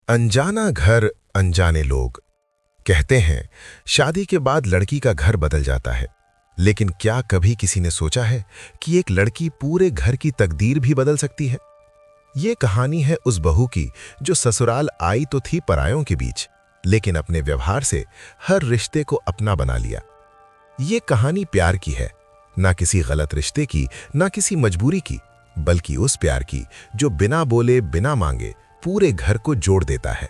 अनजाना घर अनजाने लोग। कहते हैं शादी के बाद लड़की का घर बदल जाता है, लेकिन क्या कभी किसी ने सोचा है कि एक लड़की पूरे घर की तकदीर भी बदल सकती है। ये कहानी है उस बहू की जो ससुराल आई तो थी परायों के बीच, लेकिन अपने व्यवहार से हर रिश्ते को अपना बना लिया। ये कहानी प्यार की है, ना किसी गलत रिश्ते की, ना किसी मजबूरी की, बल्कि उस प्यार की जो बिना बोले बिना मांगे पूरे घर को जोड़ देता है।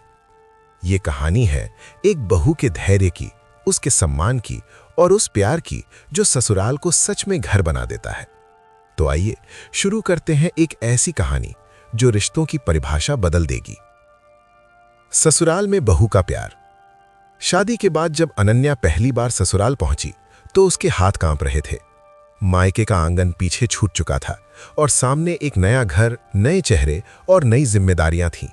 ये कहानी है एक बहू के धैर्य की, उसके सम्मान की और उस प्यार की जो ससुराल को सच में घर बना देता है। तो आइए शुरू करते हैं एक ऐसी कहानी जो रिश्तों की परिभाषा बदल देगी। ससुराल में बहू का प्यार। शादी के बाद जब अनन्या पहली बार ससुराल पहुंची तो उसके हाथ कांप रहे थे। मायके का आंगन पीछे छूट चुका था और सामने एक नया घर, नए चेहरे और नई जिम्मेदारियां थीं।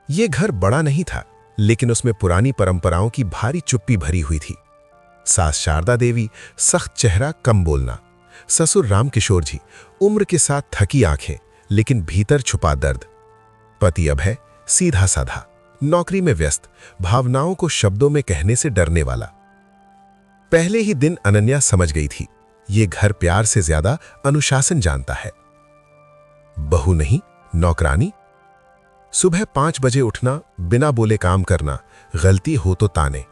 ये घर बड़ा नहीं था, लेकिन उसमें पुरानी परंपराओं की भारी चुप्पी भरी हुई थी। सास शारदा देवी, सख्त चेहरा, कम बोलना। ससुर रामकिशोर जी, उम्र के साथ थकी आंखें, लेकिन भीतर छुपा दर्द। पति अभय, सीधा साधा, नौकरी में व्यस्त, भावनाओं को शब्दों में कहने से डरने वाला। पहले ही दिन अनन्या समझ गई थी, ये घर प्यार से ज्यादा अनुशासन जानता है। बहू नहीं, नौकरानी। सुबह 5 बजे उठना, बिना बोले काम करना, गलती हो तो ताने।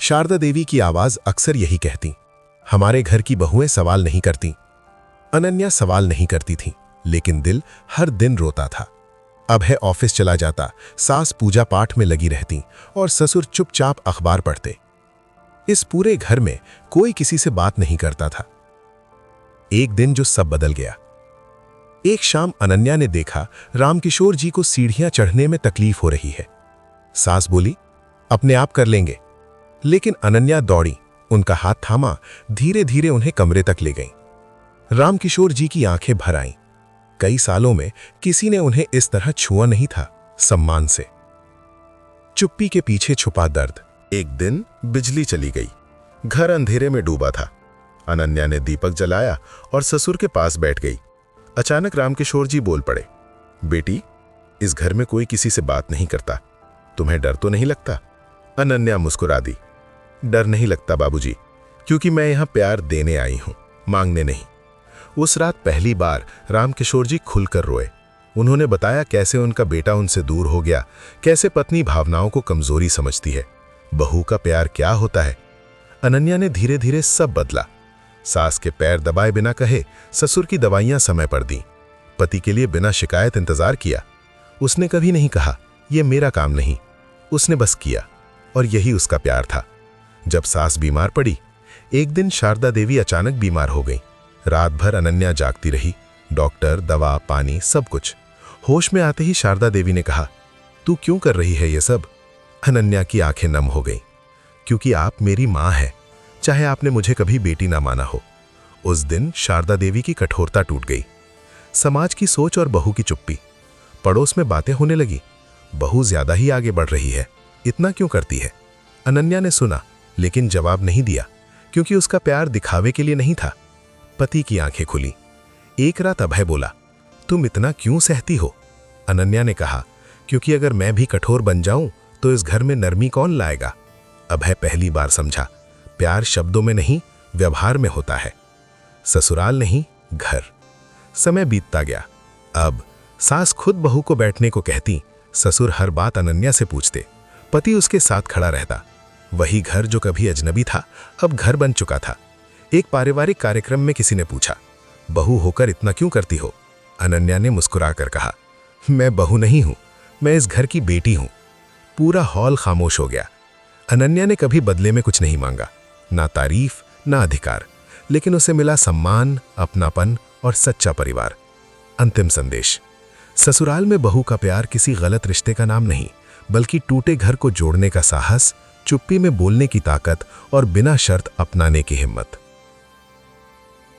शारदा देवी की आवाज अक्सर यही कहती, हमारे घर की बहुएं सवाल नहीं करती। अनन्या सवाल नहीं करती थी, लेकिन दिल हर दिन रोता था। अभय ऑफिस चला जाता, सास पूजा पाठ में लगी रहती और ससुर चुपचाप अखबार पढ़ते। इस पूरे घर में कोई किसी से बात नहीं करता था। एक दिन जो सब बदल गया। एक शाम अनन्या ने देखा रामकिशोर जी को सीढ़ियां चढ़ने में तकलीफ हो रही है। सास बोली, अपने आप कर लेंगे। लेकिन अनन्या दौड़ी, उनका हाथ थामा, धीरे धीरे उन्हें कमरे तक ले गई। रामकिशोर जी की आंखें भर आईं। कई सालों में किसी ने उन्हें इस तरह छुआ नहीं था, सम्मान से। चुप्पी के पीछे छुपा दर्द। एक दिन बिजली चली गई, घर अंधेरे में डूबा था। अनन्या ने दीपक जलाया और ससुर के पास बैठ गई। अचानक रामकिशोर जी बोल पड़े, बेटी, इस घर में कोई किसी से बात नहीं करता, तुम्हें डर तो नहीं लगता? अनन्या मुस्कुरा दी, डर नहीं लगता बाबूजी, क्योंकि मैं यहां प्यार देने आई हूं, मांगने नहीं। उस रात पहली बार रामकिशोर जी खुलकर रोए। उन्होंने बताया कैसे उनका बेटा उनसे दूर हो गया, कैसे पत्नी भावनाओं को कमजोरी समझती है, बहू का प्यार क्या होता है। अनन्या ने धीरे धीरे सब बदला। सास के पैर दबाए बिना कहे, ससुर की दवाइयां समय पर दी, पति के लिए बिना शिकायत इंतजार किया। उसने कभी नहीं कहा यह मेरा काम नहीं, उसने बस किया, और यही उसका प्यार था। जब सास बीमार पड़ी, एक दिन शारदा देवी अचानक बीमार हो गई। रात भर अनन्या जागती रही, डॉक्टर, दवा, पानी, सब कुछ। होश में आते ही शारदा देवी ने कहा, तू क्यों कर रही है ये सब? अनन्या की आंखें नम हो गई, क्योंकि आप मेरी मां है, चाहे आपने मुझे कभी बेटी ना माना हो। उस दिन शारदा देवी की कठोरता टूट गई। समाज की सोच और बहू की चुप्पी। पड़ोस में बातें होने लगी, बहू ज्यादा ही आगे बढ़ रही है, इतना क्यों करती है? अनन्या ने सुना, लेकिन जवाब नहीं दिया, क्योंकि उसका प्यार दिखावे के लिए नहीं था। पति की आंखें खुली। एक रात अभय बोला, तुम इतना क्यों सहती हो? अनन्या ने कहा, क्योंकि अगर मैं भी कठोर बन जाऊं तो इस घर में नरमी कौन लाएगा? अभय पहली बार समझा, प्यार शब्दों में नहीं, व्यवहार में होता है। ससुराल नहीं, घर। समय बीतता गया। अब सास खुद बहू को बैठने को कहती, ससुर हर बात अनन्या से पूछते, पति उसके साथ खड़ा रहता। वही घर जो कभी अजनबी था, अब घर बन चुका था। एक पारिवारिक कार्यक्रम में किसी ने पूछा, बहू होकर इतना क्यों करती हो? अनन्या ने मुस्कुराकर कहा, मैं बहू नहीं हूं, मैं इस घर की बेटी हूं। पूरा हॉल खामोश हो गया। अनन्या ने कभी बदले में कुछ नहीं मांगा, ना तारीफ, ना अधिकार, लेकिन उसे मिला सम्मान, अपनापन और सच्चा परिवार। अंतिम संदेश। ससुराल में बहू का प्यार किसी गलत रिश्ते का नाम नहीं, बल्कि टूटे घर को जोड़ने का साहस, चुप्पी में बोलने की ताकत और बिना शर्त अपनाने की हिम्मत।